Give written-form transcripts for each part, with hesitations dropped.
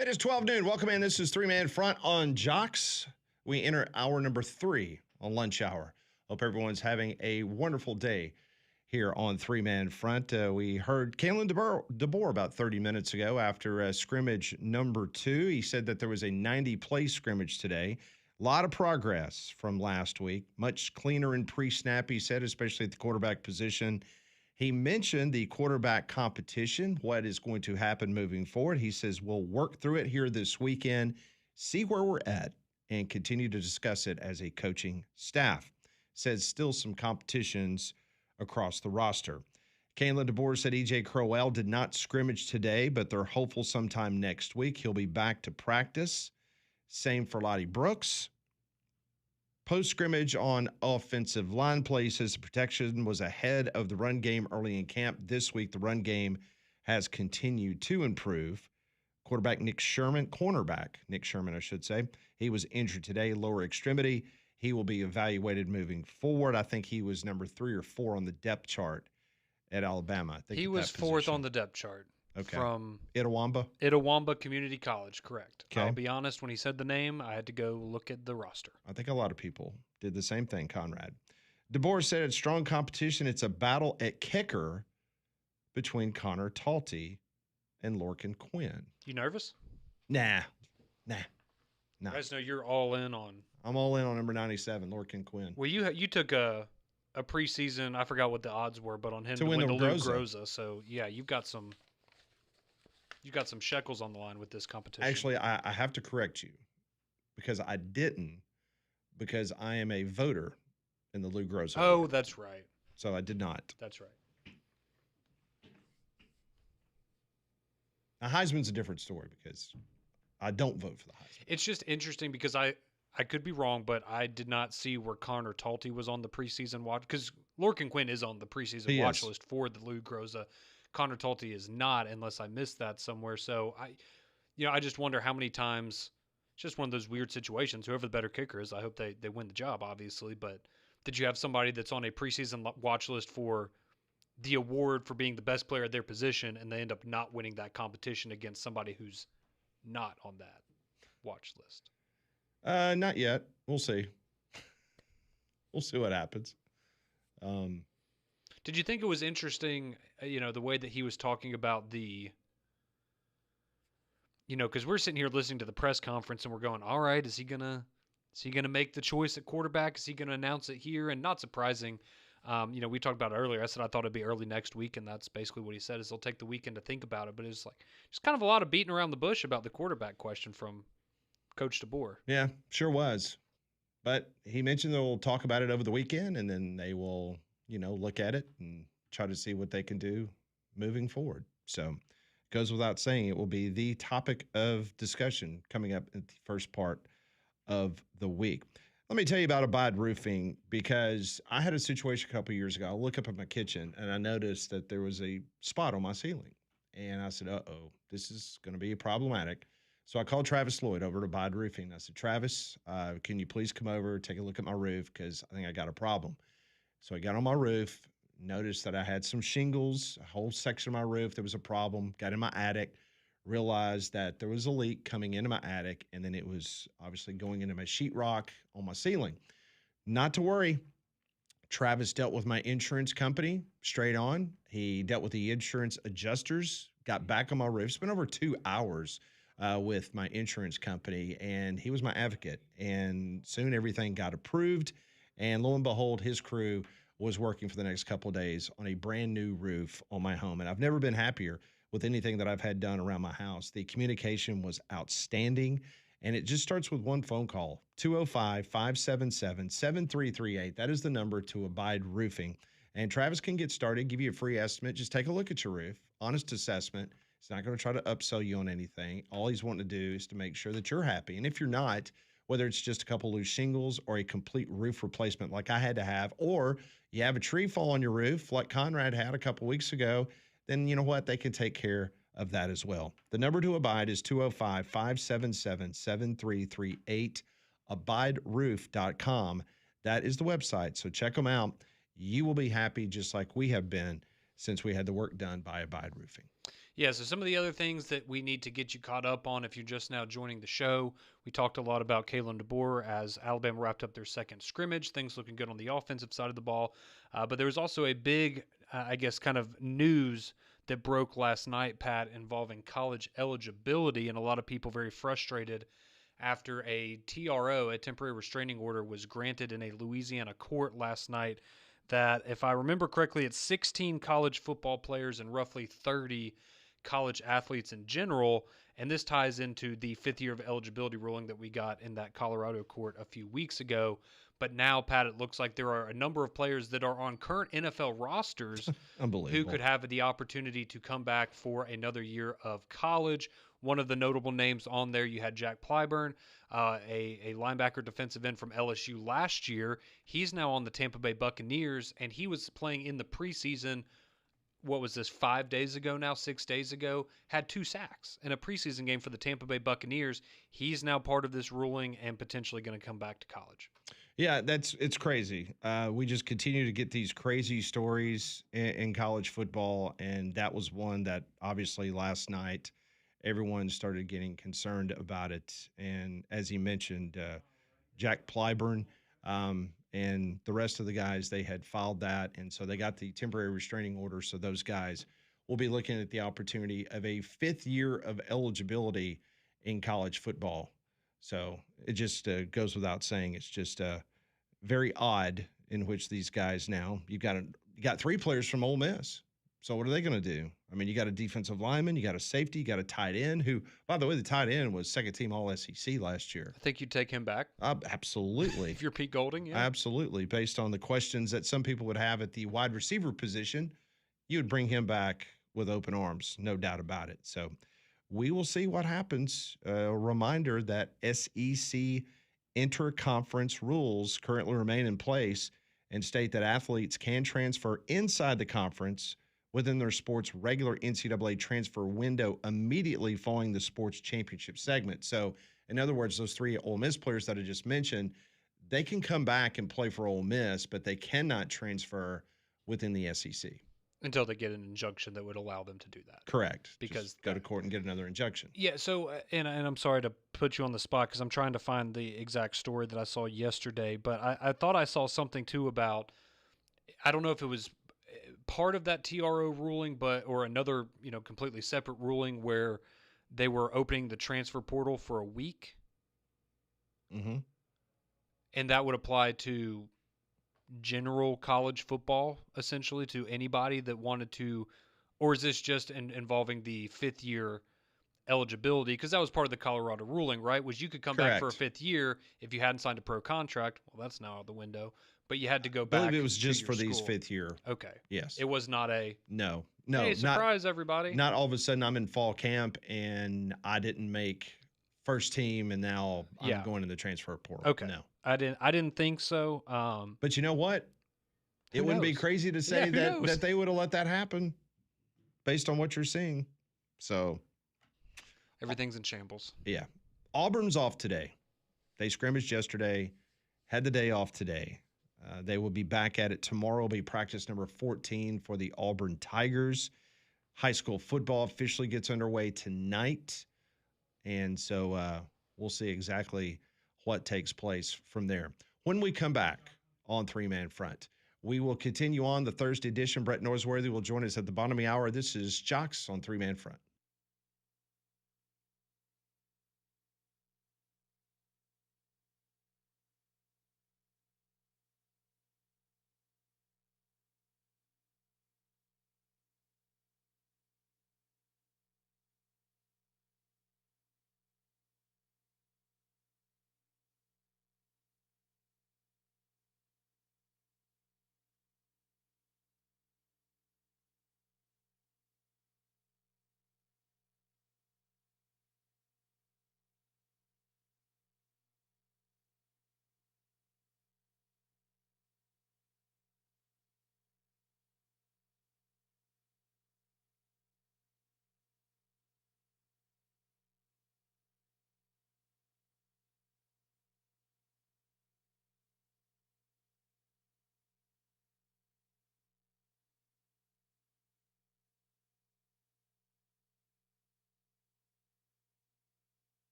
It is 12 noon. Welcome in. This is Three-Man Front on Jocks. We enter hour number 3 on lunch hour. Hope everyone's having a wonderful day here on Three-Man Front. We heard Kalen DeBoer about 30 minutes ago after scrimmage number 2. He said that there was a 90-play scrimmage today. A lot of progress from last week. Much cleaner in pre-snap, he said, especially at the quarterback position. He mentioned the quarterback competition, what is going to happen moving forward. He says, we'll work through it here this weekend, see where we're at, and continue to discuss it as a coaching staff. Says still some competitions across the roster. Kalen DeBoer said E.J. Crowell did not scrimmage today, but they're hopeful sometime next week he'll be back to practice. Same for Lottie Brooks. Post-scrimmage on offensive line play says the protection was ahead of the run game early in camp. This week, the run game has continued to improve. Cornerback Nick Sherman, I should say, he was injured today, lower extremity. He will be evaluated moving forward. I think he was number 3 or 4 on the depth chart at Alabama. I think he was 4th on the depth chart. Okay. From Itawamba Community College, correct. Okay. I'll be honest, when he said the name, I had to go look at the roster. I think a lot of people did the same thing, Conrad. DeBoer said it's strong competition. It's a battle at kicker between Connor Talty and Lorcan Quinn. You nervous? Nah. You guys know you're all in on. I'm all in on number 97, Lorcan Quinn. Well, you took a preseason, I forgot what the odds were, but on him to win the Lou Groza. Groza. So, yeah, you've got some shekels on the line with this competition. Actually, I have to correct you because I didn't, because I am a voter in the Lou Groza. Oh, that's right. So I did not. That's right. Now, Heisman's a different story because I don't vote for the Heisman. It's just interesting because I could be wrong, but I did not see where Connor Talty was on the preseason watch, because Lorcan Quinn is on the preseason watch list for the Lou Groza. Connor Talty is not, unless I missed that somewhere. So I just wonder how many times. It's just one of those weird situations. Whoever the better kicker is, I hope they win the job, obviously. But did you have somebody that's on a preseason watch list for the award for being the best player at their position, and they end up not winning that competition against somebody who's not on that watch list? Not yet. We'll see. We'll see what happens. Did you think it was interesting, the way that he was talking about the, because we're sitting here listening to the press conference and we're going, all right, is he gonna make the choice at quarterback? Is he gonna announce it here? And not surprising, we talked about it earlier. I said I thought it'd be early next week, and that's basically what he said, is he'll take the weekend to think about it. But it's like just kind of a lot of beating around the bush about the quarterback question from Coach DeBoer. Yeah, sure was. But he mentioned they'll talk about it over the weekend, and then they will, look at it and try to see what they can do moving forward. So it goes without saying it will be the topic of discussion coming up at the first part of the week. Let me tell you about Abide Roofing, because I had a situation a couple of years ago. I look up at my kitchen, and I noticed that there was a spot on my ceiling. And I said, uh-oh, this is going to be problematic. So I called Travis Lloyd over to Abide Roofing. I said, Travis, can you please come over, take a look at my roof, because I think I got a problem. So I got on my roof, noticed that I had some shingles, a whole section of my roof. There was a problem. Got in my attic, realized that there was a leak coming into my attic, and then it was obviously going into my sheetrock on my ceiling. Not to worry. Travis dealt with my insurance company straight on. He dealt with the insurance adjusters, got back on my roof. Spent over 2 hours with my insurance company, and he was my advocate. And soon everything got approved, and lo and behold, his crew was working for the next couple of days on a brand new roof on my home. And I've never been happier with anything that I've had done around my house. The communication was outstanding, and it just starts with one phone call, 205-577-7338. That is the number to Abide Roofing. And Travis can get started, give you a free estimate. Just take a look at your roof, honest assessment. He's not going to try to upsell you on anything. All he's wanting to do is to make sure that you're happy. And if you're not, whether it's just a couple loose shingles or a complete roof replacement like I had to have, or you have a tree fall on your roof like Conrad had a couple weeks ago, then you know what? They can take care of that as well. The number to Abide is 205-577-7338, abideroof.com. That is the website, so check them out. You will be happy just like we have been since we had the work done by Abide Roofing. Yeah, so some of the other things that we need to get you caught up on if you're just now joining the show, we talked a lot about Kalen DeBoer as Alabama wrapped up their second scrimmage. Things looking good on the offensive side of the ball. But there was also a big, I guess, kind of news that broke last night, Pat, involving college eligibility, and a lot of people very frustrated after a TRO, a temporary restraining order, was granted in a Louisiana court last night. That, if I remember correctly, it's 16 college football players and roughly 30 college athletes in general. And this ties into the fifth year of eligibility ruling that we got in that Colorado court a few weeks ago. But now, Pat, it looks like there are a number of players that are on current NFL rosters who could have the opportunity to come back for another year of college. One of the notable names on there, you had Jack Plyburn, a linebacker defensive end from LSU last year. He's now on the Tampa Bay Buccaneers, and he was playing in the preseason. What was this, 5 days ago now, 6 days ago, had 2 sacks in a preseason game for the Tampa Bay Buccaneers. He's now part of this ruling and potentially going to come back to college. Yeah, it's crazy. We just continue to get these crazy stories in college football, and that was one that obviously last night everyone started getting concerned about it. And as he mentioned, Jack Plyburn and the rest of the guys, they had filed that, and so they got the temporary restraining order. So those guys will be looking at the opportunity of a 5th year of eligibility in college football. So it just goes without saying. It's just very odd in which these guys now you got 3 players from Ole Miss. So what are they going to do? I mean, you got a defensive lineman, you got a safety, you got a tight end who, by the way, the tight end was second team All SEC last year. I think you'd take him back. Absolutely. If you're Pete Golding, yeah. Absolutely. Based on the questions that some people would have at the wide receiver position, you would bring him back with open arms, no doubt about it. So we will see what happens. A reminder that SEC interconference rules currently remain in place and state that athletes can transfer inside the conference within their sport's regular NCAA transfer window immediately following the sports championship segment. So, in other words, those 3 Ole Miss players that I just mentioned, they can come back and play for Ole Miss, but they cannot transfer within the SEC. Until they get an injunction that would allow them to do that. Correct. Because just go to court and get another injunction. Yeah, so, and I'm sorry to put you on the spot because I'm trying to find the exact story that I saw yesterday, but I thought I saw something too about, I don't know if it was part of that TRO ruling, or another, completely separate ruling where they were opening the transfer portal for a week. Mm-hmm. And that would apply to general college football, essentially, to anybody that wanted to, or is this just involving the 5th year eligibility? Because that was part of the Colorado ruling, right? Was you could come back for a 5th year if you hadn't signed a pro contract. Well, that's now out the window. But you had to go back. I believe it was just for school. These 5th year. Okay. Yes. It was not a no. Hey, surprise everybody. Not all of a sudden I'm in fall camp and I didn't make first team and now I'm going in the transfer portal. Okay. No. I didn't think so. But you know what? It wouldn't be crazy to say that they would have let that happen based on what you're seeing. So everything's in shambles. Yeah. Auburn's off today. They scrimmaged yesterday, had the day off today. They will be back at it tomorrow. Will be practice number 14 for the Auburn Tigers. High school football officially gets underway tonight. And so we'll see exactly what takes place from there. When we come back on Three Man Front, we will continue on the Thursday edition. Brett Norsworthy will join us at the bottom of the hour. This is Jocks on Three Man Front.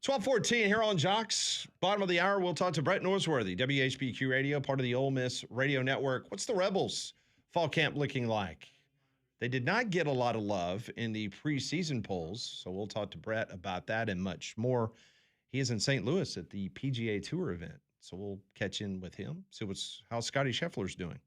12:14 here on Jocks. Bottom of the hour, we'll talk to Brett Norsworthy, WHBQ Radio, part of the Ole Miss Radio Network. What's the Rebels fall camp looking like? They did not get a lot of love in the preseason polls, so we'll talk to Brett about that and much more. He is in St. Louis at the PGA Tour event, so we'll catch in with him, see how Scotty Scheffler's doing.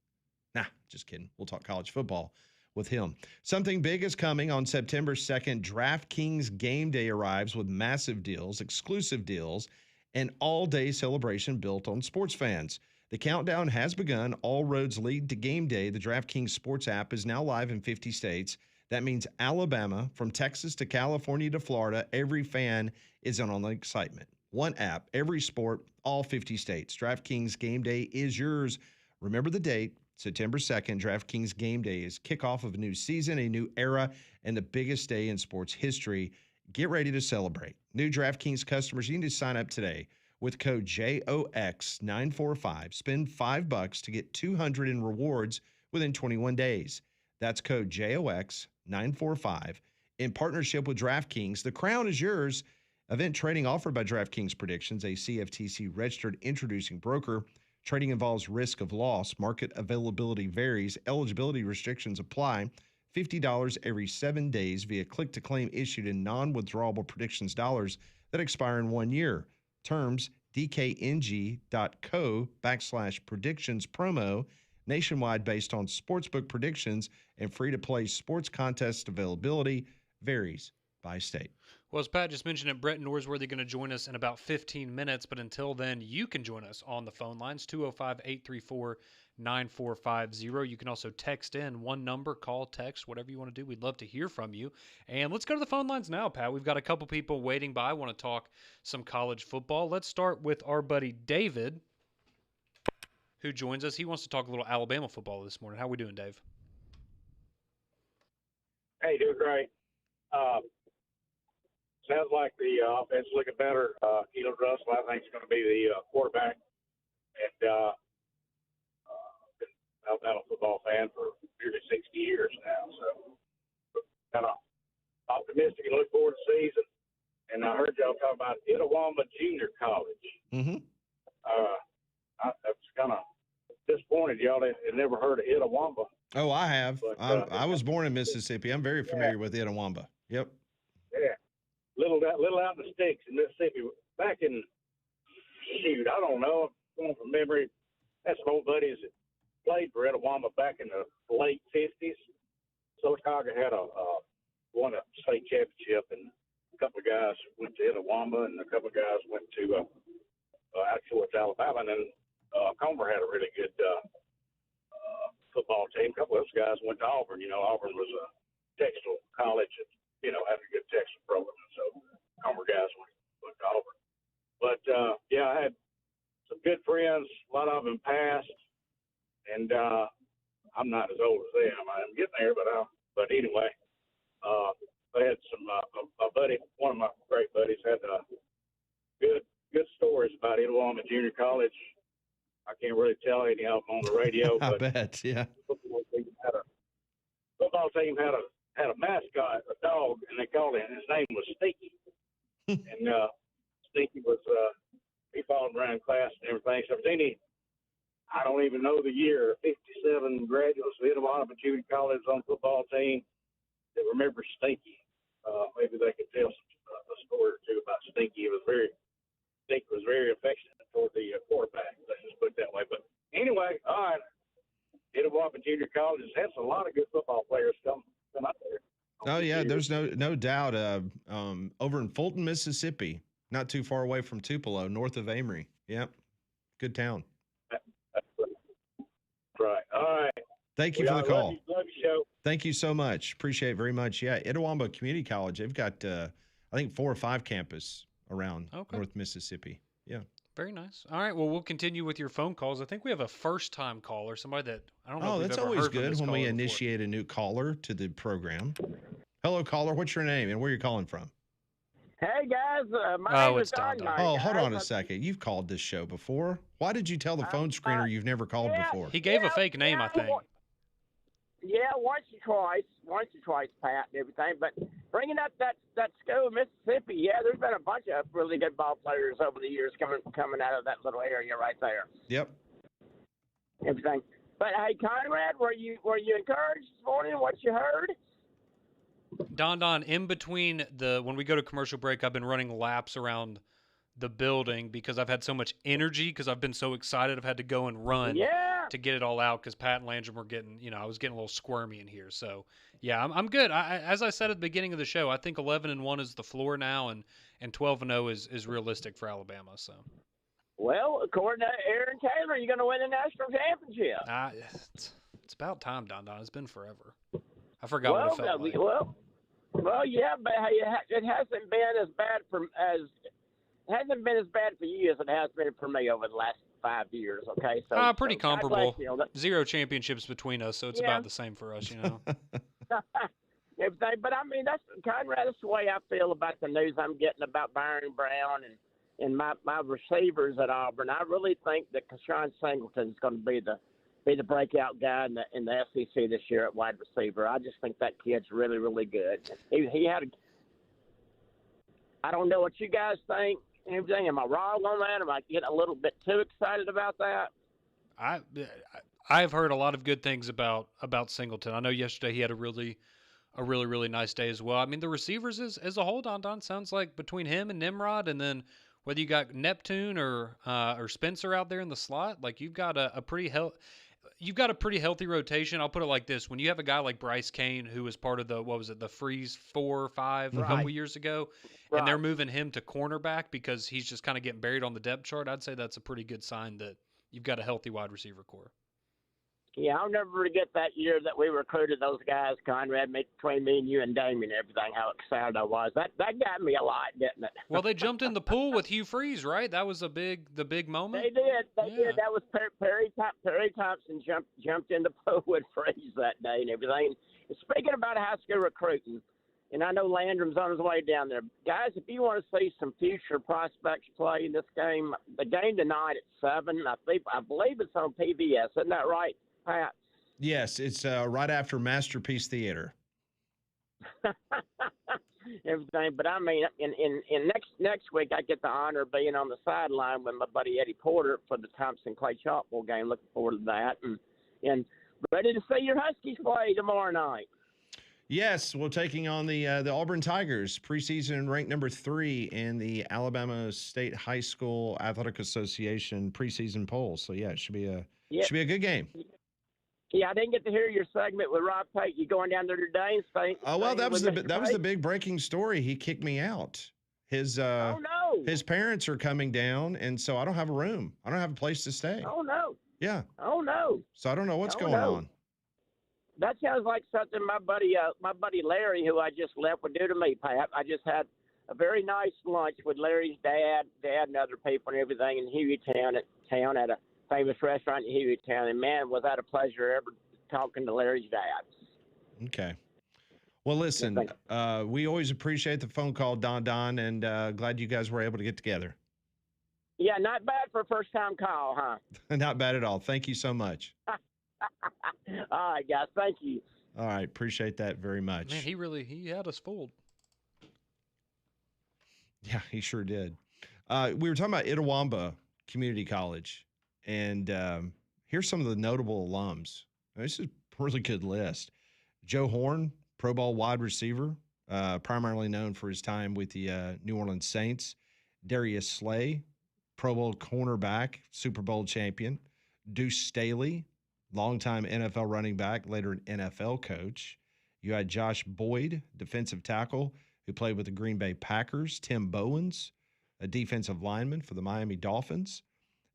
Nah, just kidding. We'll talk college football with him. Something big is coming on September 2nd. DraftKings Game Day arrives with massive deals, exclusive deals, and all-day celebration built on sports fans. The countdown has begun. All roads lead to Game Day. The DraftKings Sports app is now live in 50 states. That means Alabama, from Texas to California to Florida, every fan is in on the excitement. One app, every sport, all 50 states. DraftKings Game Day is yours. Remember the date. September 2nd, DraftKings Game Day is kickoff of a new season, a new era, and the biggest day in sports history. Get ready to celebrate. New DraftKings customers, you need to sign up today with code JOX945. Spend $5 to get $200 in rewards within 21 days. That's code JOX945. In partnership with DraftKings, the crown is yours. Event trading offered by DraftKings Predictions, a CFTC registered introducing broker. Trading involves risk of loss. Market availability varies. Eligibility restrictions apply. $50 every 7 days via click-to-claim issued in non-withdrawable predictions dollars that expire in 1 year. Terms, dkng.co/predictions promo, nationwide based on sportsbook predictions, and free-to-play sports contest availability varies by state. Well, as Pat just mentioned it, Brett Norsworthy going to join us in about 15 minutes. But until then, you can join us on the phone lines, 205-834-9450. You can also text in one number, call, text, whatever you want to do. We'd love to hear from you. And let's go to the phone lines now, Pat. We've got a couple people waiting by. Want to talk some college football. Let's start with our buddy David, who joins us. He wants to talk a little Alabama football this morning. How are we doing, Dave? Hey, doing great. Sounds like the offense is looking better. Keelan Russell, I think, is going to be the quarterback. And been an Alabama football fan for nearly 60 years now. So kind of optimistic and look forward to the season. And I heard y'all talk about Itawamba Junior College. Mm-hmm. I was kind of disappointed y'all had never heard of Itawamba. Oh, I have. But, I was born in Mississippi. I'm very familiar with Itawamba. Yep. Yeah. Little out in the sticks in Mississippi. Back in, I don't know, going from memory, had some old buddies that played for Itawamba back in the late 50s. Sylacauga had won a state championship, and a couple of guys went to Itawamba, and a couple of guys went to out towards Alabama, and then Comer had a really good football team. A couple of those guys went to Auburn. Auburn was a textile college, and, had a good textile program. So Comer guys went to Auburn. But, I had some good friends. A lot of them passed. And I'm not as old as them. I'm getting there, but anyway, I had some my buddy, one of my great buddies, had good stories about Itawamba Junior College. I can't really tell any of them on the radio. I but bet, yeah. Football team had a mascot, a dog, and they called him. His name was Stinky. And Stinky was he followed around class and everything. So if there's any, I don't even know the year, 57 graduates of Itawamba Junior College on the football team that remember Stinky. Maybe they could tell a story or two about Stinky. Stinky was very affectionate toward the quarterback. Let's just put it that way. But anyway, all right. Itawamba Junior College has a lot of good football players come out there. Oh yeah, there's no doubt. Over in Fulton, Mississippi, not too far away from Tupelo, north of Amory. Yep, good town. That's right. All right. Thank you for the call. Love your show. Thank you so much. Appreciate it very much. Yeah, Itawamba Community College. They've got I think 4 or 5 campuses around North Mississippi. Yeah. Very nice. All right. Well, we'll continue with your phone calls. I think we have a first-time caller, somebody that I don't know. Oh, if that's we've ever always heard from good this when we caller initiate before. a new caller to the program. Hello, caller. What's your name and where are you calling from? Hey, guys. My name is Don. Don. Oh, hold on a second. You've called this show before. Why did you tell the phone screener you've never called before? He gave a fake name, I think. Yeah, once or twice, Pat, and everything. But bringing up that school, Mississippi. Yeah, there's been a bunch of really good ball players over the years coming out of that little area right there. Yep. Everything. But hey, Conrad, were you encouraged this morning? What you heard? Don, in between when we go to commercial break, I've been running laps around the building because I've had so much energy because I've been so excited. I've had to go and run to get it all out because Pat and Landrum were getting, I was getting a little squirmy in here. So yeah, I'm good. As I said at the beginning of the show, I think 11-1 is the floor now, and 12-0 is realistic for Alabama. So. Well, according to Aaron Taylor, you're going to win the national championship. It's about time, Don. It's been forever. I forgot what it felt like. Well, yeah, but hey, it hasn't been as bad for you as it has been for me over the last 5 years. Okay, so pretty comparable. 0 championships between us, so it's about the same for us, But I mean, that's Conrad. That's the way I feel about the news I'm getting about Byron Brown and my receivers at Auburn. I really think that Keshawn Singleton is going to be the breakout guy in the SEC this year at wide receiver. I just think that kid's really, really good. He had I don't know what you guys think. Everything. Am I wrong on that? Am I getting a little bit too excited about that? I've heard a lot of good things about Singleton. I know yesterday he had a really nice day as well. I mean, the receivers as a whole, Don, sounds like between him and Nimrod, and then whether you got Neptune or Spencer out there in the slot, like you've got a pretty healthy rotation. I'll put it like this: when you have a guy like Bryce Kane, who was part of the Freeze 4 or 5 a couple years ago, and they're moving him to cornerback because he's just kind of getting buried on the depth chart, I'd say that's a pretty good sign that you've got a healthy wide receiver core. Yeah, I'll never forget that year that we recruited those guys, Conrad, between me and you and Damien and everything, how excited I was. That got me a lot, didn't it? Well, they jumped in the pool with Hugh Freeze, right? That was the big moment. They did. They did. That was Perry Thompson jumped in the pool with Freeze that day and everything. And speaking about high school recruiting, and I know Landrum's on his way down there. Guys, if you want to see some future prospects play in this game, the game tonight at 7, I believe it's on PBS. Isn't that right, Pat? Yes, it's right after Masterpiece Theater. Everything, but I mean, in next week, I get the honor of being on the sideline with my buddy Eddie Porter for the Thompson Clay Chalkboard game. Looking forward to that, and ready to see your Huskies play tomorrow night. Yes, we're taking on the Auburn Tigers, preseason ranked number 3 in the Alabama State High School Athletic Association preseason poll. So yeah, it should be a good game. Yeah, I didn't get to hear your segment with Rob Pate. You going down there today and staying? Oh well, that was the big breaking story. He kicked me out. His parents are coming down, and so I don't have a room. I don't have a place to stay. Oh no. Yeah. Oh no. So I don't know what's going on. That sounds like something my buddy Larry, who I just left, would do to me, Pat. I just had a very nice lunch with Larry's dad and other people and everything in Hueytown at a famous restaurant in Hueytown. And man, was that a pleasure ever talking to Larry's dad. Okay. Well, listen, we always appreciate the phone call, Don, and glad you guys were able to get together. Yeah, not bad for a first-time call, huh? Not bad at all. Thank you so much. All right, guys. Thank you. All right. Appreciate that very much. Man, he had us fooled. Yeah, he sure did. We were talking about Itawamba Community College, and here's some of the notable alums. This is a really good list. Joe Horn, Pro Bowl wide receiver, primarily known for his time with the New Orleans Saints. Darius Slay, Pro Bowl cornerback, Super Bowl champion. Deuce Staley, longtime NFL running back, later an NFL coach. You had Josh Boyd, defensive tackle, who played with the Green Bay Packers. Tim Bowens, a defensive lineman for the Miami Dolphins.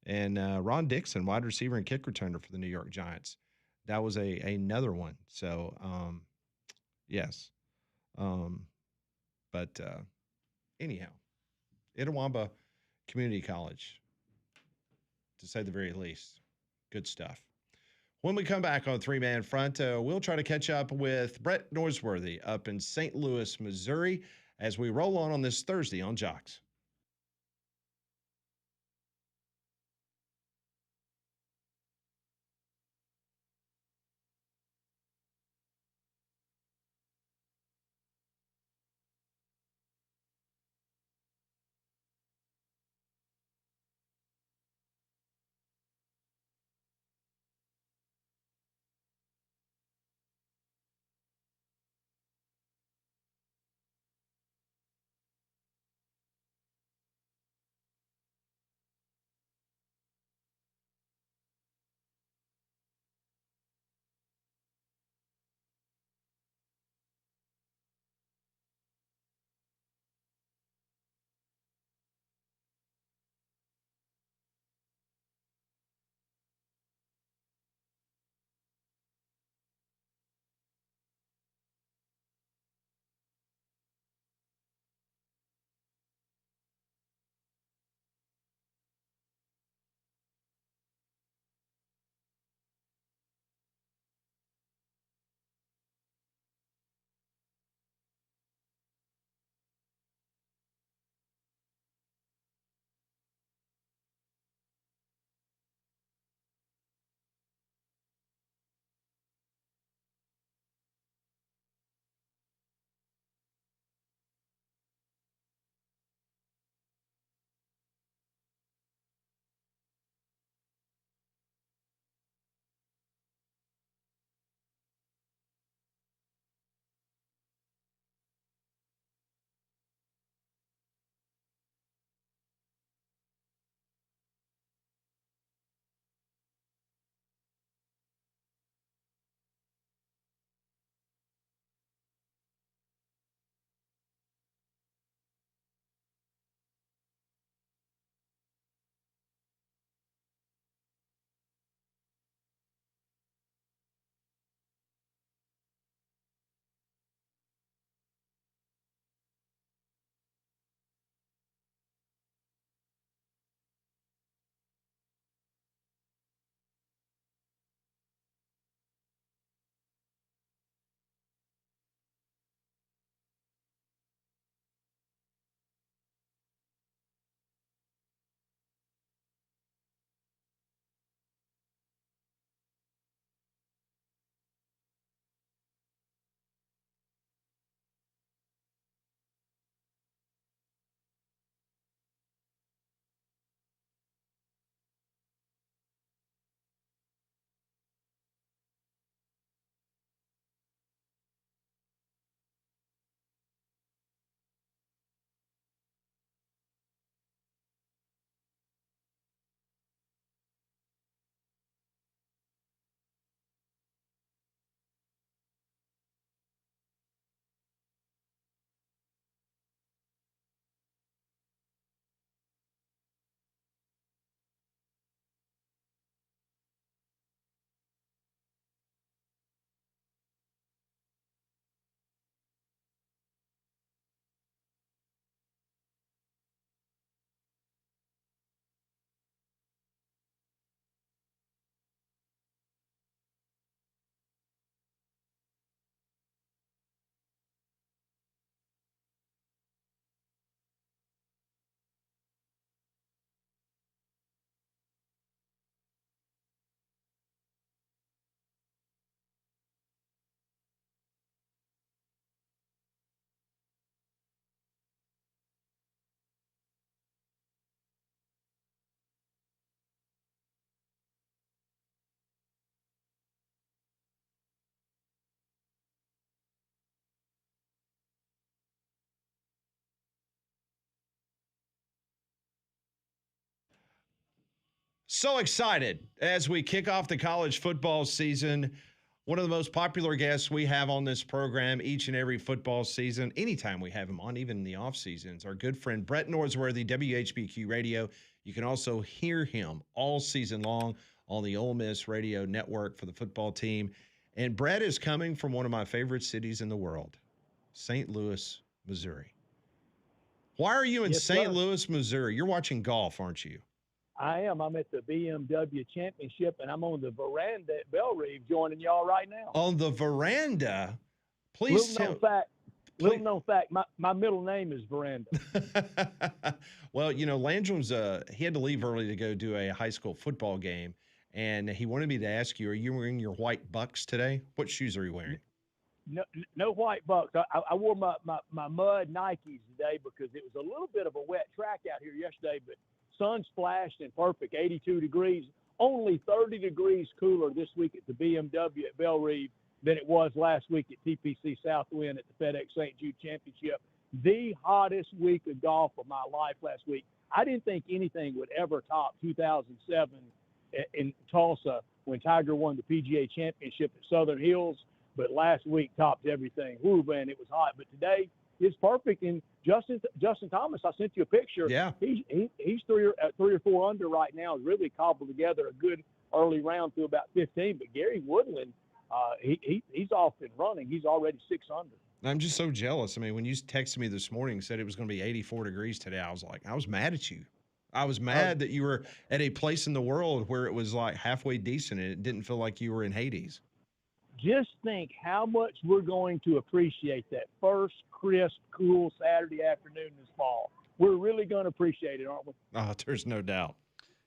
And Ron Dixon, wide receiver and kick returner for the New York Giants. That was another one. So, yes. But anyhow, Itawamba Community College, to say the very least. Good stuff. When we come back on Three Man Front, we'll try to catch up with Brett Norsworthy up in St. Louis, Missouri, as we roll on this Thursday on Jocks. So excited as we kick off the college football season. One of the most popular guests we have on this program each and every football season, anytime we have him on, even in the off seasons, our good friend Brett Norsworthy, WHBQ Radio. You can also hear him all season long on the Ole Miss Radio Network for the football team. And Brett is coming from one of my favorite cities in the world, St. Louis, Missouri. Why are you in St. Louis, Missouri? You're watching golf, aren't you? I am. I'm at the BMW Championship, and I'm on the veranda at Belle Reve joining y'all right now. On the veranda? Please Little known fact, my middle name is Veranda. Well, you know, Landrum's, he had to leave early to go do a high school football game, and he wanted me to ask you, are you wearing your white Bucks today? What shoes are you wearing? No white Bucks. I wore my mud Nikes today because it was a little bit of a wet track out here yesterday, but sun splashed and perfect, 82 degrees, only 30 degrees cooler this week at the BMW at Belle Reve than it was last week at TPC Southwind at the FedEx St. Jude Championship. The hottest week of golf of my life last week. I didn't think anything would ever top 2007 in Tulsa when Tiger won the PGA Championship at Southern Hills, but last week topped everything. Woo, man, it was hot. But today is perfect. And Justin Thomas, I sent you a picture. Yeah. He's three or four under right now. Really cobbled together a good early round through about 15. But Gary Woodland, he's off and running. He's already 6 under. I'm just so jealous. I mean, when you texted me this morning and said it was going to be 84 degrees today, I was mad at you. I was mad that you were at a place in the world where it was like halfway decent and it didn't feel like you were in Hades. Just think how much we're going to appreciate that first crisp, cool Saturday afternoon this fall. We're really going to appreciate it, aren't we? Oh, there's no doubt.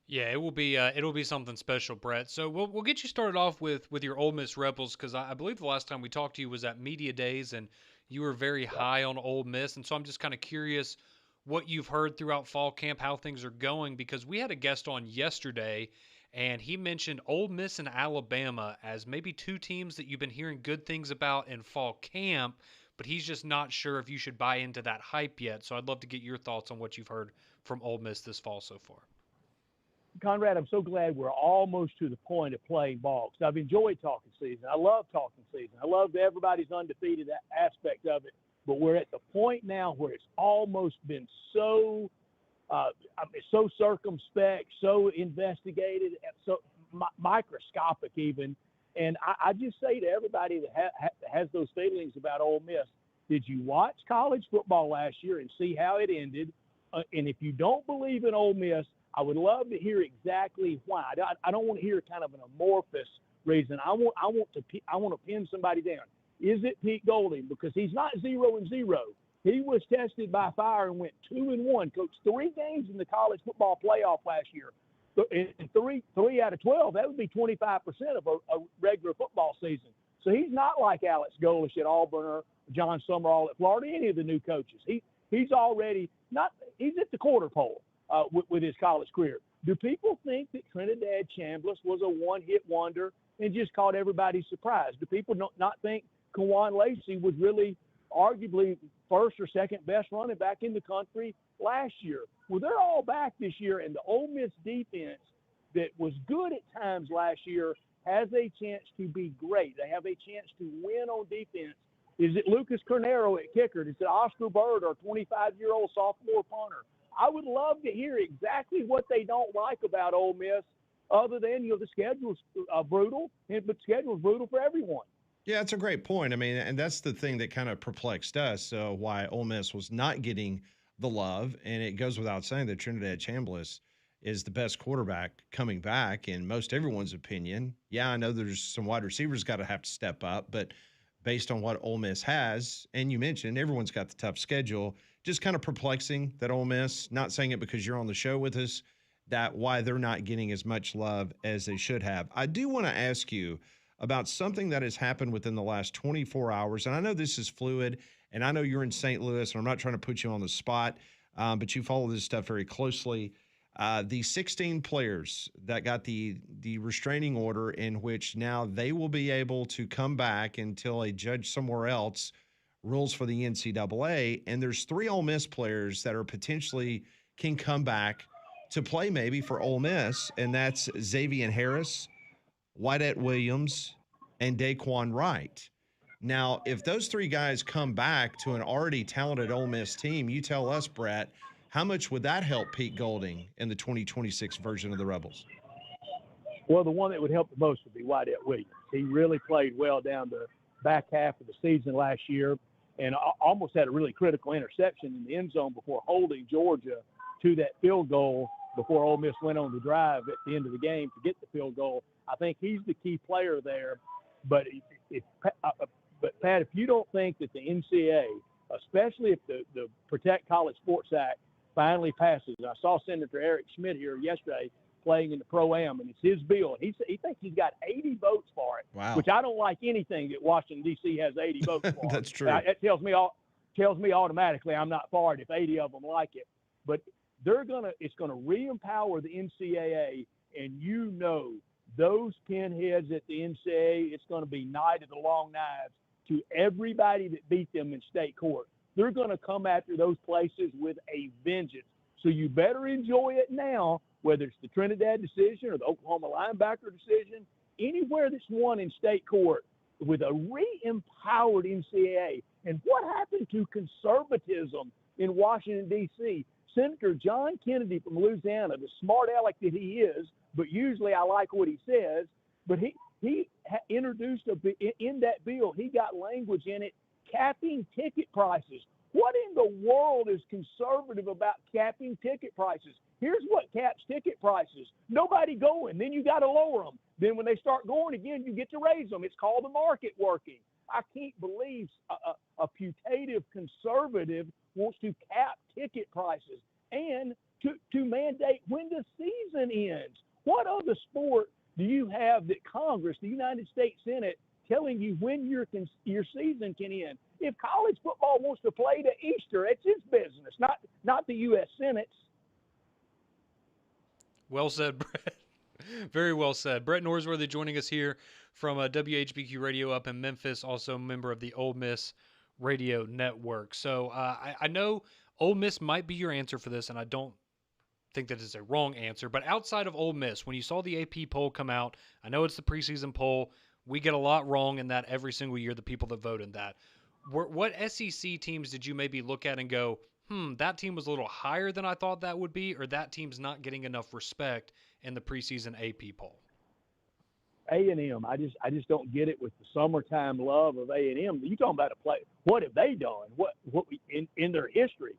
Yeah, it will be it'll be something special, Brett. So we'll get you started off with your Ole Miss Rebels, because I believe the last time we talked to you was at Media Days, and you were very high on Ole Miss. And so I'm just kind of curious what you've heard throughout fall camp, how things are going, because we had a guest on yesterday, and he mentioned Ole Miss and Alabama as maybe two teams that you've been hearing good things about in fall camp, but he's just not sure if you should buy into that hype yet. So I'd love to get your thoughts on what you've heard from Ole Miss this fall so far. Conrad, I'm so glad we're almost to the point of playing ball, because I've enjoyed talking season. I love talking season. I love everybody's undefeated aspect of it. But we're at the point now where it's almost been so circumspect, so investigated, so microscopic even. And I just say to everybody that has those feelings about Ole Miss, did you watch college football last year and see how it ended? And if you don't believe in Ole Miss, I would love to hear exactly why. I don't want to hear kind of an amorphous reason. I want to pin somebody down. Is it Pete Golding? Because he's not 0-0. He was tested by fire and went 2-1. Coached 3 games in the college football playoff last year. And three out of 12, that would be 25% of a regular football season. So he's not like Alex Golish at Auburn or John Summerall at Florida, any of the new coaches. He's already he's at the quarter pole with his college career. Do people think that Trinidad Chambliss was a one-hit wonder and just caught everybody surprised? Do people not think Kawan Lacey was really arguably first or second best running back in the country last year? Well, they're all back this year, and the Ole Miss defense that was good at times last year has a chance to be great. They have a chance to win on defense. Is it Lucas Cornero at kicker? Is it Oscar Bird, or 25-year-old sophomore punter? I would love to hear exactly what they don't like about Ole Miss, other than, the schedule's brutal, but the schedule's brutal for everyone. Yeah, that's a great point. I mean, and that's the thing that kind of perplexed us, why Ole Miss was not getting the love. And it goes without saying that Trinidad Chambliss is the best quarterback coming back in most everyone's opinion. Yeah, I know there's some wide receivers got to have to step up, but based on what Ole Miss has, and you mentioned everyone's got the tough schedule, just kind of perplexing that Ole Miss, not saying it because you're on the show with us, that why they're not getting as much love as they should have. I do want to ask you about something that has happened within the last 24 hours. And I know this is fluid, and I know you're in St. Louis, and I'm not trying to put you on the spot, but you follow this stuff very closely. The 16 players that got the restraining order, in which now they will be able to come back until a judge somewhere else rules for the NCAA. And there's 3 Ole Miss players that are potentially can come back to play maybe for Ole Miss, and that's Xavier Harris, Wyatt Williams, and Daquan Wright. Now, if those three guys come back to an already talented Ole Miss team, you tell us, Brett, how much would that help Pete Golding in the 2026 version of the Rebels? Well, the one that would help the most would be Wyatt Williams. He really played well down the back half of the season last year and almost had a really critical interception in the end zone before holding Georgia to that field goal before Ole Miss went on the drive at the end of the game to get the field goal. I think he's the key player there. But Pat, if you don't think that the NCAA, especially if the Protect College Sports Act finally passes, I saw Senator Eric Schmidt here yesterday playing in the Pro-Am, and it's his bill. He thinks he's got 80 votes for it, wow. Which I don't like anything that Washington, D.C. has 80 votes for. That's true. It tells me automatically I'm not for it if 80 of them like it. But it's gonna re-empower the NCAA, and those pinheads at the NCAA, it's going to be Night of the Long Knives to everybody that beat them in state court. They're going to come after those places with a vengeance. So you better enjoy it now, whether it's the Trinidad decision or the Oklahoma linebacker decision, anywhere that's won in state court with a re-empowered NCAA. And what happened to conservatism in Washington, D.C.? Senator John Kennedy from Louisiana, the smart aleck that he is, but usually I like what he says, but he introduced in that bill, he got language in it, capping ticket prices. What in the world is conservative about capping ticket prices? Here's what caps ticket prices. Nobody going. Then you got to lower them. Then when they start going again, you get to raise them. It's called the market working. I can't believe a putative conservative wants to cap ticket prices and to mandate when the season ends. What other sport do you have that Congress, the United States Senate, telling you when your season can end? If college football wants to play to Easter, it's its business, not the U.S. Senate's. Well said, Brett. Very well said. Brett Norsworthy joining us here from WHBQ Radio up in Memphis, also a member of the Ole Miss Radio Network. So I know Ole Miss might be your answer for this, and I don't think that is a wrong answer. But outside of Ole Miss, when you saw the AP poll come out, I know it's the preseason poll. We get a lot wrong in that every single year, the people that vote in that. What SEC teams did you maybe look at and go, that team was a little higher than I thought that would be, or that team's not getting enough respect in the preseason AP poll? A&M, I just don't get it with the summertime love of A&M. You talking about a play? What have they done? What in their history?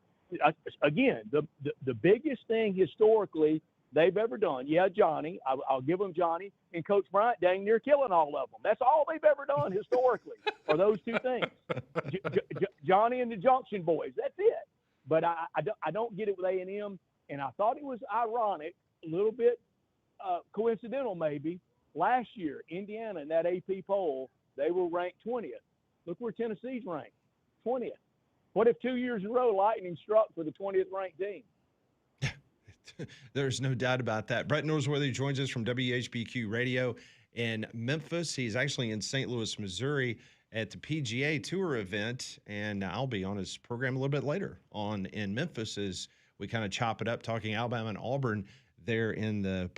Again, the biggest thing historically they've ever done. Yeah, Johnny, I'll give them Johnny and Coach Bryant dang near killing all of them. That's all they've ever done historically, are those two things. Johnny and the Junction Boys. That's it. But I don't get it with A&M, and I thought it was ironic, a little bit coincidental maybe. Last year, Indiana in that AP poll, they were ranked 20th. Look where Tennessee's ranked, 20th. What if 2 years in a row Lightning struck for the 20th ranked team? There's no doubt about that. Brett Norsworthy joins us from WHBQ Radio in Memphis. He's actually in St. Louis, Missouri at the PGA Tour event, and I'll be on his program a little bit later on in Memphis as we kind of chop it up talking Alabama and Auburn there in the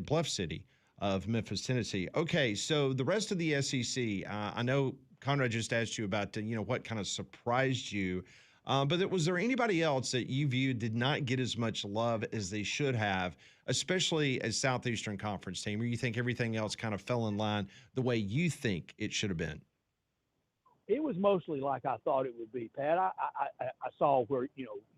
Bluff City of Memphis, Tennessee. Okay, so the rest of the SEC, I know Conrad just asked you about, what kind of surprised you, but was there anybody else that you viewed did not get as much love as they should have, especially as Southeastern Conference team, or you think everything else kind of fell in line the way you think it should have been? It was mostly like I thought it would be, Pat. I saw where,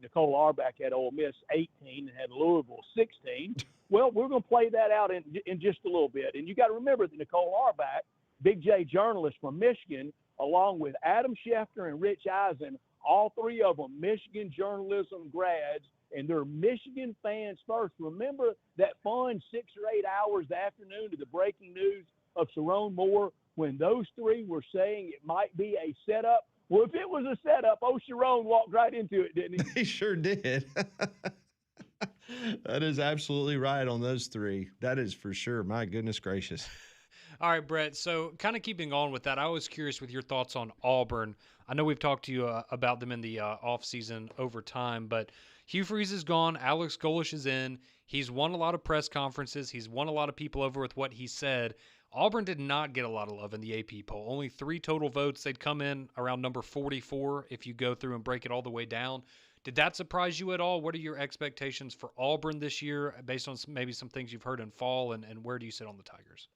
Nicole Auerbach had Ole Miss 18 and had Louisville 16. Well, we're going to play that out in just a little bit. And you got to remember that Nicole Auerbach, Big J journalist from Michigan, along with Adam Schefter and Rich Eisen, all three of them Michigan journalism grads, and they're Michigan fans first. Remember that fun 6 or 8 hours the afternoon to the breaking news of Sharon Moore when those three were saying it might be a setup? Well, if it was a setup, Sharon walked right into it, didn't he? He sure did. That is absolutely right on those three. That is for sure. My goodness gracious. All right, Brett. So kind of keeping on with that, I was curious with your thoughts on Auburn. I know we've talked to you about them in the offseason over time, but Hugh Freeze is gone. Alex Golesh is in. He's won a lot of press conferences. He's won a lot of people over with what he said. Auburn did not get a lot of love in the AP poll. Only 3 total votes. They'd come in around number 44 if you go through and break it all the way down. Did that surprise you at all? What are your expectations for Auburn this year based on maybe some things you've heard in fall, and where do you sit on the Tigers?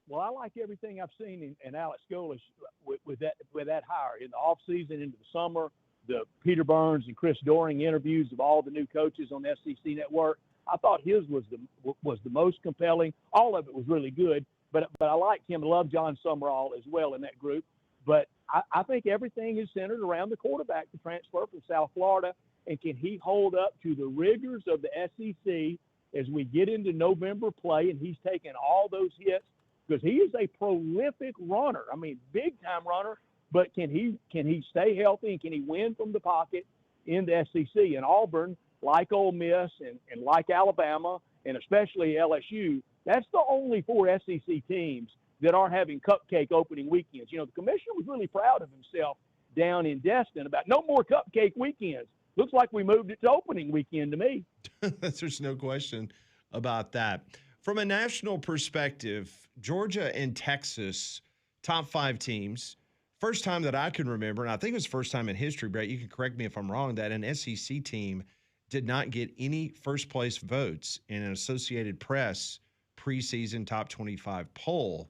Well, I like everything I've seen in Alex Golesh with that hire in the offseason, into the summer, the Peter Burns and Chris Doering interviews of all the new coaches on the SEC Network. I thought his was the most compelling. All of it was really good, but I liked him. I love John Summerall as well in that group. But I think everything is centered around the quarterback to transfer from South Florida, and can he hold up to the rigors of the SEC as we get into November play, and he's taking all those hits, because he is a prolific runner. I mean, big-time runner, but can he stay healthy, and can he win from the pocket in the SEC? And Auburn, like Ole Miss and like Alabama, and especially LSU, that's the only 4 SEC teams that are having cupcake opening weekends. You know, the commissioner was really proud of himself down in Destin about no more cupcake weekends. Looks like we moved it to opening weekend to me. There's no question about that. From a national perspective, Georgia and Texas, top 5 teams. First time that I can remember, and I think it was the first time in history, Brett, you can correct me if I'm wrong, that an SEC team did not get any first-place votes in an Associated Press preseason top 25 poll.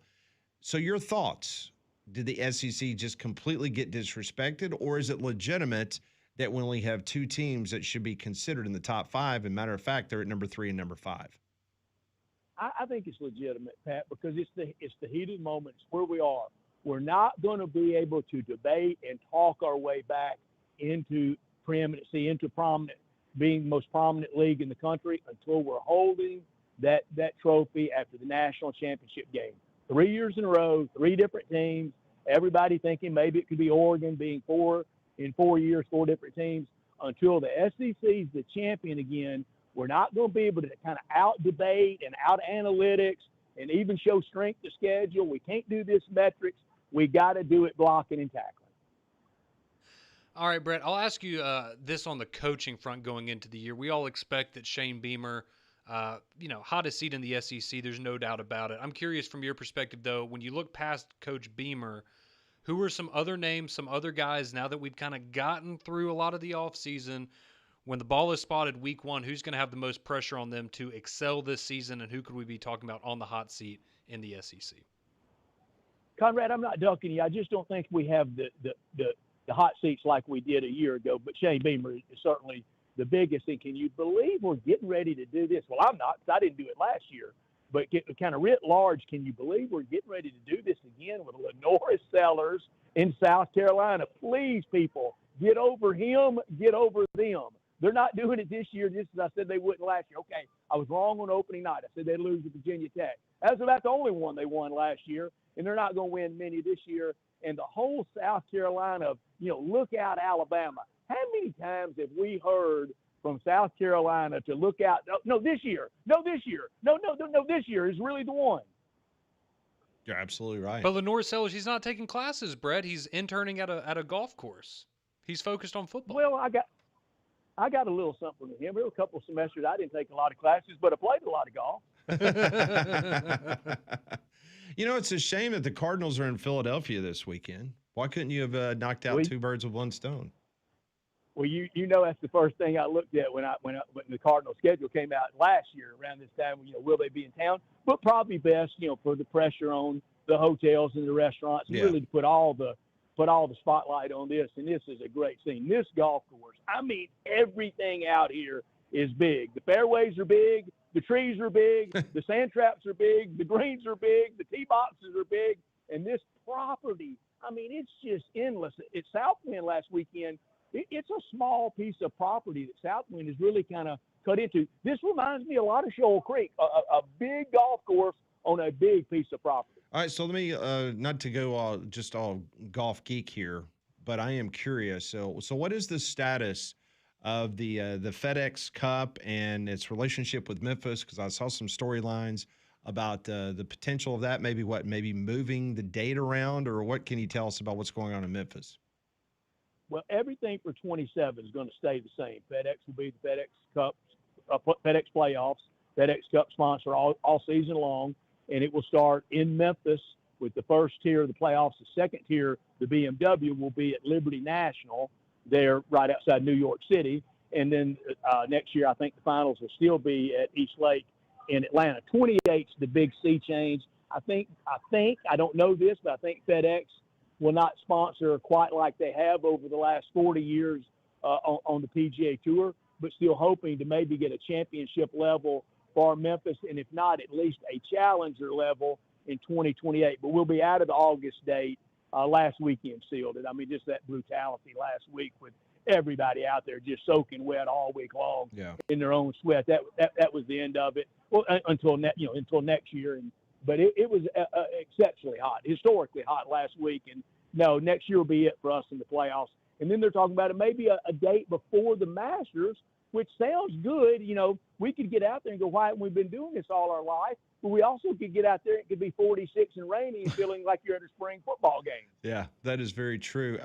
So your thoughts, did the SEC just completely get disrespected, or is it legitimate that we only have 2 teams that should be considered in the top 5? And matter of fact, they're at number 3 and number 5. I think it's legitimate, Pat, because it's the heated moments where we are. We're not going to be able to debate and talk our way back into preeminency, into prominent, being the most prominent league in the country until we're holding that trophy after the national championship game. 3 years in a row, 3 different teams, everybody thinking maybe it could be Oregon being 4 years, 4 different teams. Until the SEC is the champion again, we're not going to be able to kind of out-debate and out-analytics and even show strength of schedule. We can't do this metrics. We got to do it blocking and tackling. All right, Brett, I'll ask you this on the coaching front going into the year. We all expect that Shane Beamer, hottest seat in the SEC, there's no doubt about it. I'm curious from your perspective, though, when you look past Coach Beamer, who are some other names, some other guys, now that we've kind of gotten through a lot of the offseason, when the ball is spotted week 1, who's going to have the most pressure on them to excel this season, and who could we be talking about on the hot seat in the SEC? Conrad, I'm not ducking you. I just don't think we have the hot seats like we did a year ago. But Shane Beamer is certainly the biggest. And can you believe we're getting ready to do this? Well, I'm not, because I didn't do it last year. But kind of writ large, can you believe we're getting ready to do this again with Lenora Sellers in South Carolina? Please, people, get over him, get over them. They're not doing it this year just as I said they wouldn't last year. Okay, I was wrong on opening night. I said they'd lose to Virginia Tech. That's about the only one they won last year, and they're not going to win many this year. And the whole South Carolina, look out Alabama. How many times have we heard from South Carolina to look out? No, this year. No, this year. No, this year is really the one. You're absolutely right. But Lenore Sellers, he's not taking classes, Brett. He's interning at a golf course. He's focused on football. Well, I got a little something with him. There were a couple of semesters I didn't take a lot of classes, but I played a lot of golf. It's a shame that the Cardinals are in Philadelphia this weekend. Why couldn't you have knocked out 2 birds with 1 stone? Well, that's the first thing I looked at when the Cardinal schedule came out last year around this time. Will they be in town? But probably best, for the pressure on the hotels and the restaurants, and really to put all the spotlight on this. And this is a great scene. This golf course, I mean, everything out here is big. The fairways are big. The trees are big. The sand traps are big. The greens are big. The tee boxes are big. And this property, I mean, it's just endless. At Southwind last weekend, it's a small piece of property that Southwind is really kind of cut into. This reminds me a lot of Shoal Creek, a big golf course on a big piece of property. All right, so let me not to go all golf geek here, but I am curious. So what is the status of the FedEx Cup and its relationship with Memphis? Because I saw some storylines about the potential of that. Maybe moving the date around, or what can you tell us about what's going on in Memphis? Well, everything for 27 is going to stay the same. FedEx will be the FedEx Cup, FedEx playoffs, FedEx Cup sponsor all season long, and it will start in Memphis with the first tier of the playoffs. The second tier, the BMW, will be at Liberty National there right outside New York City. And then next year, I think the finals will still be at East Lake in Atlanta. 28's the big sea change. I think, I don't know this, but I think FedEx will not sponsor quite like they have over the last 40 years on the PGA Tour, but still hoping to maybe get a championship level for Memphis, and if not, at least a challenger level in 2028. But we'll be out of the August date. Last weekend sealed it. I mean, just that brutality last week with everybody out there just soaking wet all week long in their own sweat. That was the end of it. Well, until next year. But it was exceptionally hot, historically hot last week. And no, next year will be it for us in the playoffs. And then they're talking about it maybe a date before the Masters, which sounds good. You know, we could get out there and go, why haven't we been doing this all our life? But we also could get out there and it could be 46 and rainy and feeling like you're at a spring football game. Yeah, that is very true.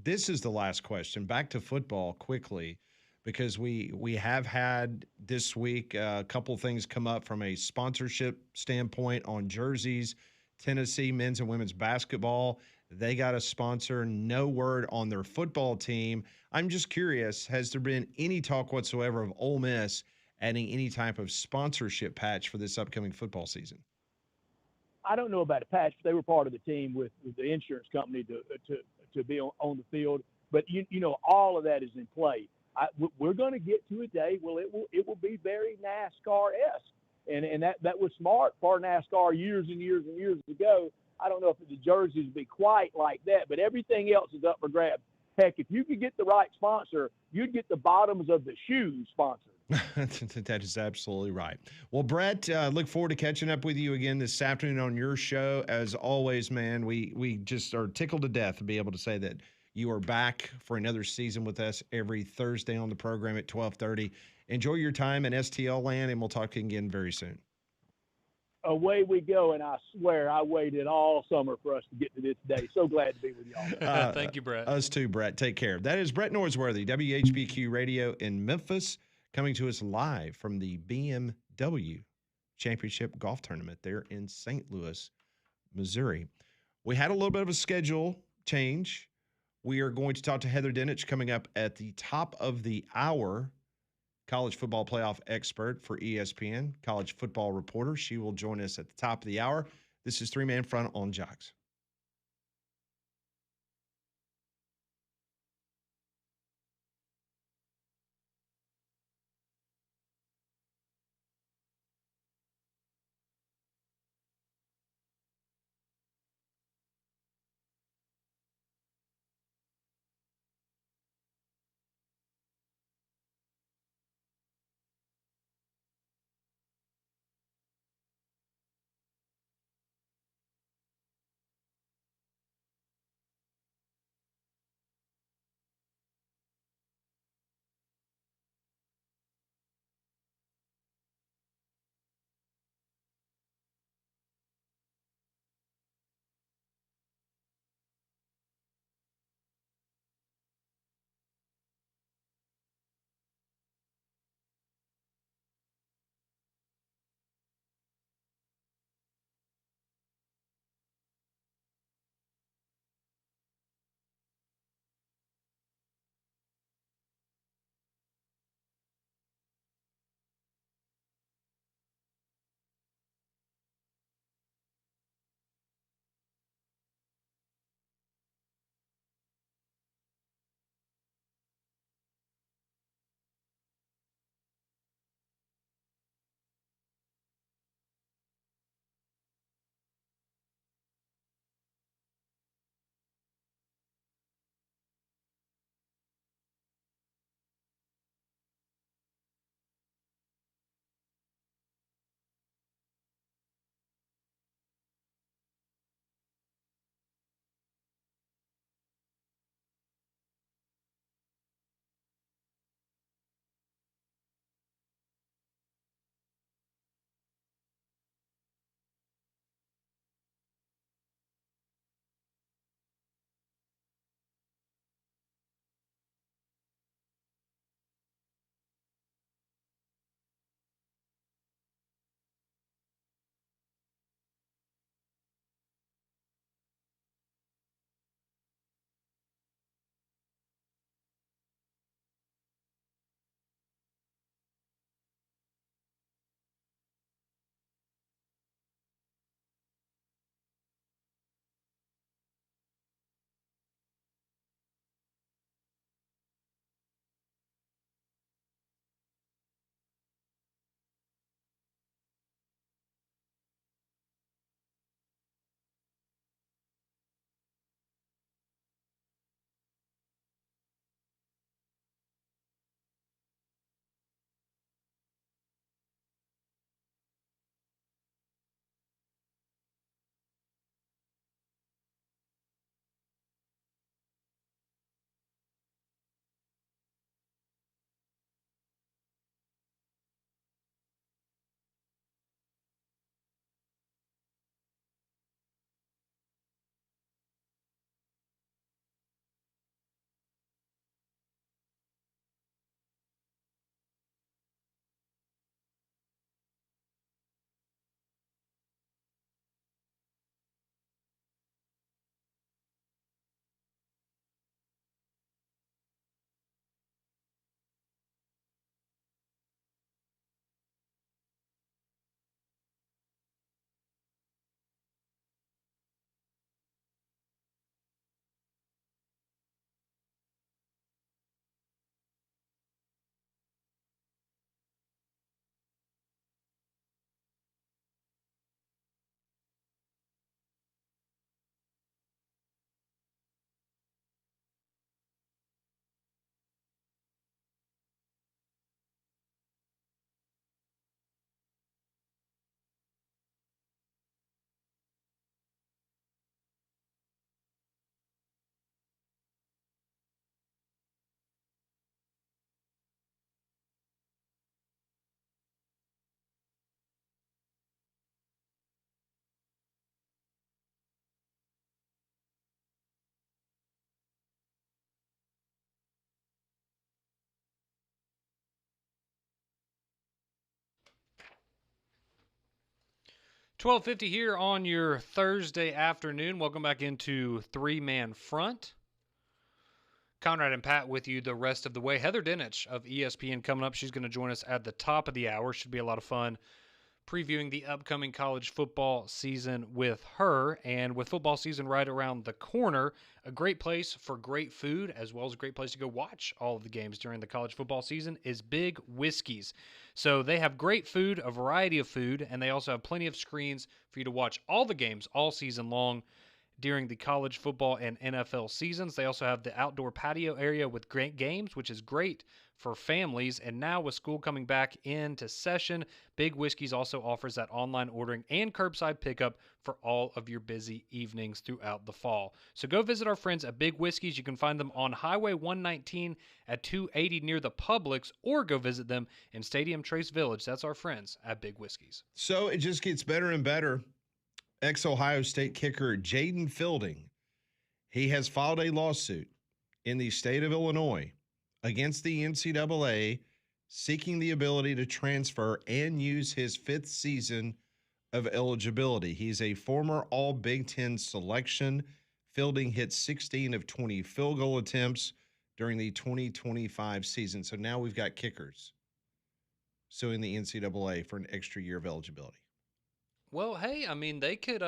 This is the last question. Back to football quickly, because we have had this week a couple things come up from a sponsorship standpoint on jerseys. Tennessee men's and women's basketball, they got a sponsor. No word on their football team. I'm just curious, has there been any talk whatsoever of Ole Miss adding any type of sponsorship patch for this upcoming football season? I don't know about a patch, but they were part of the team with the insurance company to be on the field. But you know, all of that is in play. We're going to get to a day. Well, it will be very NASCAR-esque, and that was smart for NASCAR years and years and years ago. I don't know if the jerseys will be quite like that, but everything else is up for grabs. Heck, if you could get the right sponsor, you'd get the bottoms of the shoes sponsored. That is absolutely right. Well, Brett, look forward to catching up with you again this afternoon on your show. As always, man, we just are tickled to death to be able to say that you are back for another season with us every Thursday on the program at 12:30. Enjoy your time in STL land, and we'll talk again very soon. Away we go, and I swear I waited all summer for us to get to this day. So glad to be with y'all. Thank you, Brett. Us too, Brett. Take care. That is Brett Norsworthy, WHBQ Radio in Memphis, coming to us live from the BMW Championship Golf Tournament there in St. Louis, Missouri. We had a little bit of a schedule change. We are going to talk to Heather Dinich coming up at the top of the hour, college football playoff expert for ESPN, college football reporter. She will join us at the top of the hour. This is Three Man Front on Jocks. 12:50 here on your Thursday afternoon. Welcome back into Three-Man Front. Conrad and Pat with you the rest of the way. Heather Dinich of ESPN coming up. She's going to join us at the top of the hour. Should be a lot of fun previewing the upcoming college football season with her. And with football season right around the corner, a great place for great food as well as a great place to go watch all of the games during the college football season is Big Whiskey's. So they have great food, a variety of food, and they also have plenty of screens for you to watch all the games all season long during the college football and NFL seasons. They also have the outdoor patio area with great games, which is great for families. And now with school coming back into session, Big Whiskey's also offers that online ordering and curbside pickup for all of your busy evenings throughout the fall. So go visit our friends at Big Whiskey's. You can find them on Highway 119 at 280 near the Publix, or go visit them in Stadium Trace Village. That's our friends at Big Whiskey's. So it just gets better and better. Ex-Ohio State kicker Jaden Fielding, he has filed a lawsuit in the state of Illinois against the NCAA seeking the ability to transfer and use his 5th season of eligibility. He's a former All-Big Ten selection. Fielding hit 16 of 20 field goal attempts during the 2025 season. So now we've got kickers suing the NCAA for an extra year of eligibility. Well, hey, I mean, they could,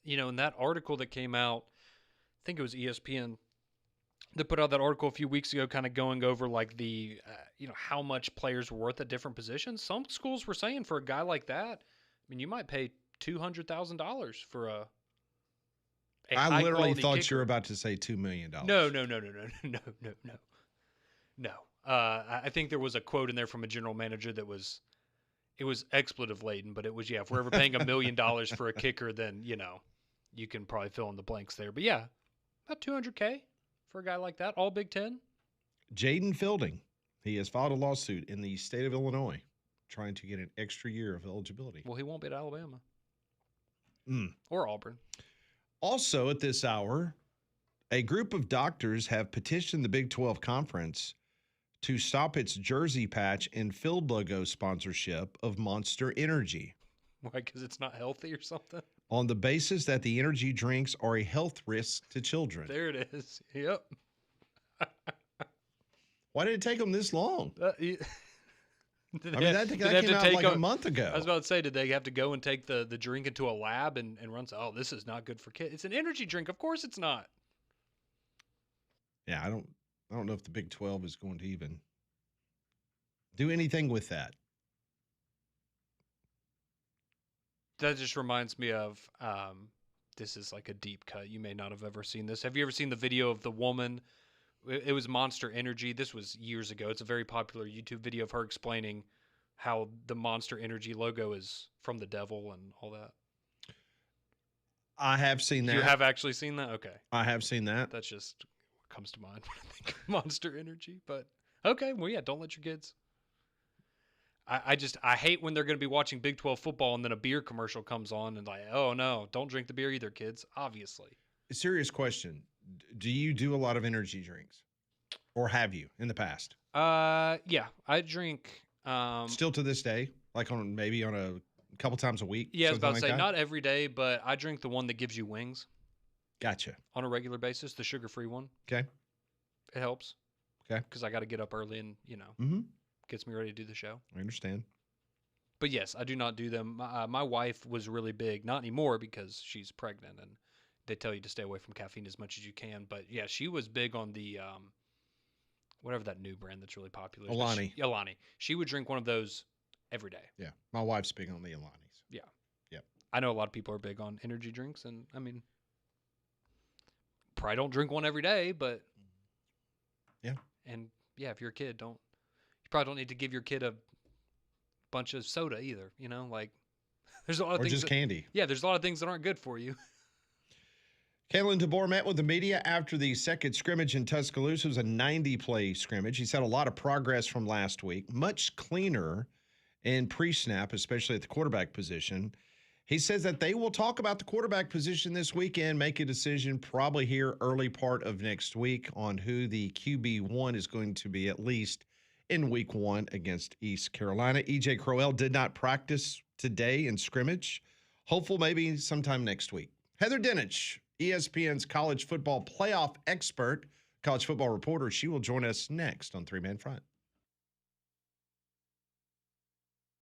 in that article that came out, I think it was ESPN, that put out that article a few weeks ago kind of going over, like, the, how much players were worth at different positions. Some schools were saying for a guy like that, I mean, you might pay $200,000 for a I literally thought kicker. you were about to say $2 million. No. I think there was a quote in there from a general manager that was, it was expletive laden, but it was, if we're ever paying $1 million for a kicker, then, you can probably fill in the blanks there. But yeah, about $200K for a guy like that, all Big Ten. Jaden Fielding, he has filed a lawsuit in the state of Illinois trying to get an extra year of eligibility. Well, he won't be at Alabama. Or Auburn. Also at this hour, a group of doctors have petitioned the Big 12 Conference to stop its jersey patch and field logo sponsorship of Monster Energy. Why? Because it's not healthy or something? On the basis that the energy drinks are a health risk to children. There it is. Yep. Why did it take them this long? That came out like a month ago. I was about to say, did they have to go and take the drink into a lab and run? Oh, this is not good for kids. It's an energy drink. Of course it's not. Yeah, I don't know if the Big 12 is going to even do anything with that. That just reminds me of, this is like a deep cut. You may not have ever seen this. Have you ever seen the video of the woman? It was Monster Energy. This was years ago. It's a very popular YouTube video of her explaining how the Monster Energy logo is from the devil and all that. I have seen that. You have actually seen that? Okay. I have seen that. That's just what comes to mind when I think of Monster Energy. But okay, well, yeah, don't let your kids. I hate when they're going to be watching Big 12 football and then a beer commercial comes on and like, oh no, don't drink the beer either, kids. Obviously. A serious question. Do you do a lot of energy drinks, or have you in the past? Yeah, I drink. Still to this day, like maybe on a couple times a week. Yeah, I was about to say not every day, but I drink the one that gives you wings. Gotcha. On a regular basis, the sugar-free one. Okay. It helps. Okay. Because I got to get up early and gets me ready to do the show. I understand. But yes, I do not do them. My wife was really big, not anymore because she's pregnant and they tell you to stay away from caffeine as much as you can. But yeah, she was big on the whatever that new brand that's really popular. Alani. Alani. She would drink one of those every day. Yeah, my wife's big on the Alanis. Yeah. Yep. I know a lot of people are big on energy drinks, and I mean, probably don't drink one every day, but yeah. And yeah, if you're a kid, you probably don't need to give your kid a bunch of soda either. Like there's a lot of things. Or just candy. Yeah, there's a lot of things that aren't good for you. Kalen DeBoer met with the media after the second scrimmage in Tuscaloosa. It was a 90-play scrimmage. He said a lot of progress from last week, much cleaner in pre-snap, especially at the quarterback position. He says that they will talk about the quarterback position this weekend, make a decision probably here early part of next week on who the QB1 is going to be, at least in week 1 against East Carolina. E.J. Crowell did not practice today in scrimmage hopeful maybe sometime next week. Heather Dinich, ESPN's college football playoff expert, college football reporter, she will join us next on Three Man Front.